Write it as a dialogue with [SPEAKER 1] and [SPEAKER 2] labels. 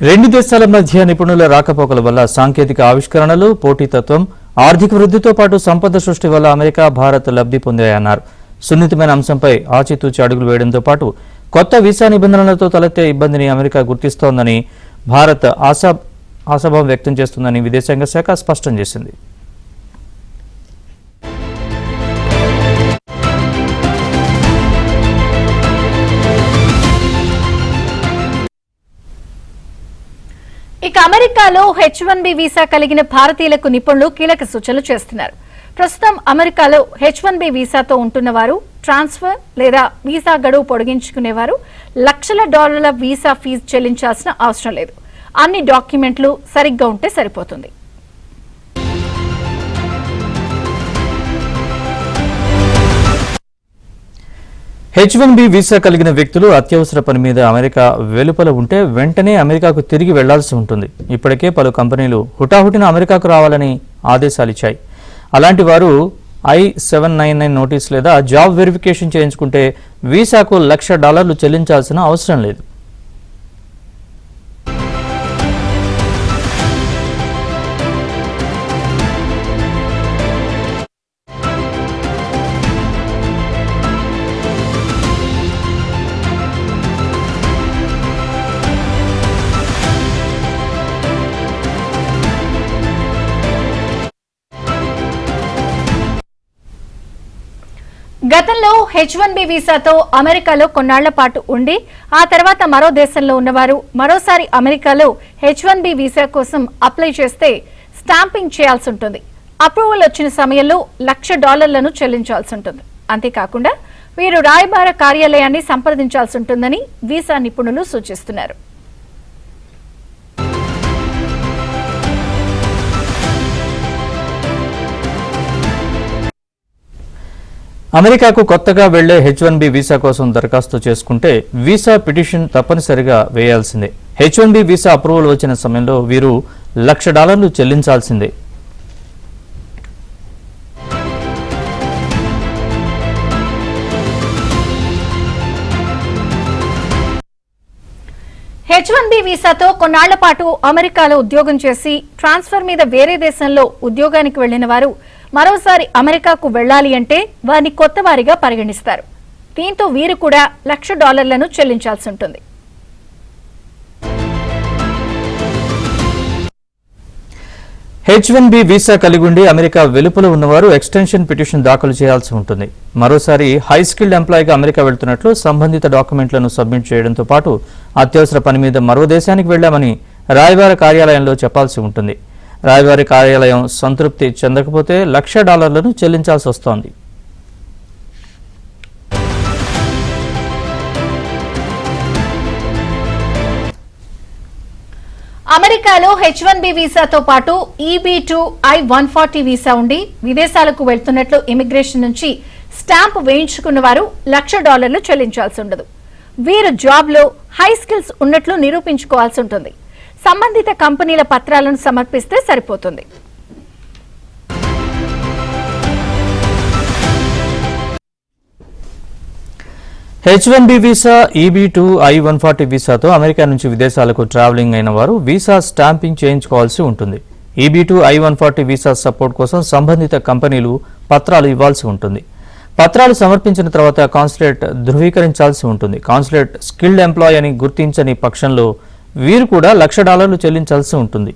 [SPEAKER 1] రెండు దేశాల మధ్య నిపుణుల రాకపోకల వల్ల సాంకేతిక ఆవిష్కరణలు, పోటీతత్వం, ఆర్థిక వృద్ధితో పాటు సంపద సృష్టి వల్ల అమెరికా, భారత్ లబ్ధి పొందాయన్నారు. సున్నితమైన అంశంపై ఆచితూచి అడుగులు వేయడంతో పాటు కొత్త వీసా నిబంధనలతో తలెత్తే ఇబ్బందిని అమెరికా గుర్తిస్తోందని, భారత్ ఆశాభావం వ్యక్తం చేస్తుందని విదేశాంగ శాఖ స్పష్టం చేసింది.
[SPEAKER 2] ఇక అమెరికాలో H1B వీసా కలిగిన భారతీయులకు నిపుణులు కీలక సూచనలు చేస్తున్నారు. ప్రస్తుతం అమెరికాలో H1B వీసాతో ఉంటున్నవారు ట్రాన్స్ఫర్ లేదా వీసా గడువు పొడిగించుకునేవారు లక్షల డాలర్ల వీసా ఫీజు చెల్లించాల్సిన అవసరం లేదు. అన్ని డాక్యుమెంట్లు సరిగ్గా ఉంటే సరిపోతుంది.
[SPEAKER 1] H1B వీసా కలిగిన వ్యక్తులు అత్యవసర పని మీద అమెరికా వెలుపల ఉంటే వెంటనే అమెరికాకు తిరిగి వెళ్లాల్సి ఉంటుంది. ఇప్పటికే పలు కంపెనీలు హుటాహుటిన అమెరికాకు రావాలని ఆదేశాలిచ్చాయి. అలాంటి వారు I-799 నోటీస్ లేదా జాబ్ వెరిఫికేషన్ చేయించుకుంటే వీసాకు $1,00,000 చెల్లించాల్సిన అవసరం లేదు.
[SPEAKER 2] గతంలో H1B వీసాతో అమెరికాలో కొన్నాళ్ల పాటు ఉండి ఆ తర్వాత మరో దేశంలో ఉన్నవారు మరోసారి అమెరికాలో H1B వీసా కోసం అప్లై చేస్తే స్టాంపింగ్ చేయాల్సి ఉంటుంది. అప్రూవల్ వచ్చిన సమయంలో $1,00,000 చెల్లించాల్సి ఉంటుంది. అంతేకాకుండా వీరు రాయబార కార్యాలయాన్ని సంప్రదించాల్సి ఉంటుందని వీసా నిపుణులు సూచిస్తున్నారు.
[SPEAKER 1] అమెరికాకు కొత్తగా వెళ్లే H1B వీసా కోసం దరఖాస్తు చేసుకుంటే వీసా పిటిషన్ తప్పనిసరిగా వేయాల్సిందే. H1B వీసా అప్రూవల్ వచ్చిన సమయంలో వీరు $1,00,000 చెల్లించాల్సిందే.
[SPEAKER 2] H1B వీసాతో కొన్నాళ్ల పాటు అమెరికాలో ఉద్యోగం చేసి ట్రాన్స్ఫర్ మీద వేరే దేశంలో ఉద్యోగానికి వెళ్లిన వారు మరోసారి అమెరికాకు వెళ్లాలి అంటే వారిని కొత్త వారిగా పరిగణిస్తారు. దీంతో వీరు కూడా $1,00,000 చెల్లించాల్సి ఉంటుంది.
[SPEAKER 1] H1B వీసా కలిగి ఉండి అమెరికా వెలుపల ఉన్నవారు ఎక్స్టెన్షన్ పిటిషన్ దాఖలు చేయాల్సి ఉంటుంది. మరోసారి హై స్కిల్డ్ ఎంప్లాయీగా అమెరికా వెళ్తున్నట్లు సంబంధిత డాక్యుమెంట్లను సబ్మిట్ చేయడంతో పాటు అత్యవసర పని మీద మరో దేశానికి వెళ్లామని రాయబార కార్యాలయంలో చెప్పాల్సి ఉంటుంది. రాయబారి కార్యాలయం సంతృప్తి చెందకపోతే $1,00,000 చెల్లించాల్సి వస్తోంది.
[SPEAKER 2] అమెరికాలో H1B వీసాతో పాటు EB-2 I-140 వీసా ఉండి విదేశాలకు వెళ్తున్నట్లు ఇమిగ్రేషన్ నుంచి స్టాంప్ వేయించుకున్న వారు $1,00,000 చెల్లించాల్సి ఉండదు. వీరు జాబ్లో హై స్కిల్స్ ఉన్నట్లు నిరూపించుకోవాల్సి ఉంటుంది. సంబంధిత కంపెనీల పత్రాలను సమర్పిస్తే సరిపోతుంది.
[SPEAKER 1] H1B visa, EB-2 I-140 వీసాతో America నుంచి విదేశాలకు ట్రావెలింగ్ అయిన వారు వీసా స్టాంపింగ్ చేయించుకోవాల్సి ఉంటుంది. EB-2 I-140 వీసా సపోర్ట్ కోసం సంబంధిత కంపెనీలు పత్రాలు ఇవ్వాల్సి ఉంటుంది. పత్రాలు సమర్పించిన తర్వాత కాన్సులేట్ ధృవీకరించాల్సి ఉంటుంది. కాన్సులేట్ స్కిల్డ్ ఎంప్లాయీ అని గుర్తించని పక్షంలో వీరు కూడా $1,00,000 చెల్లించాల్సి ఉంటుంది.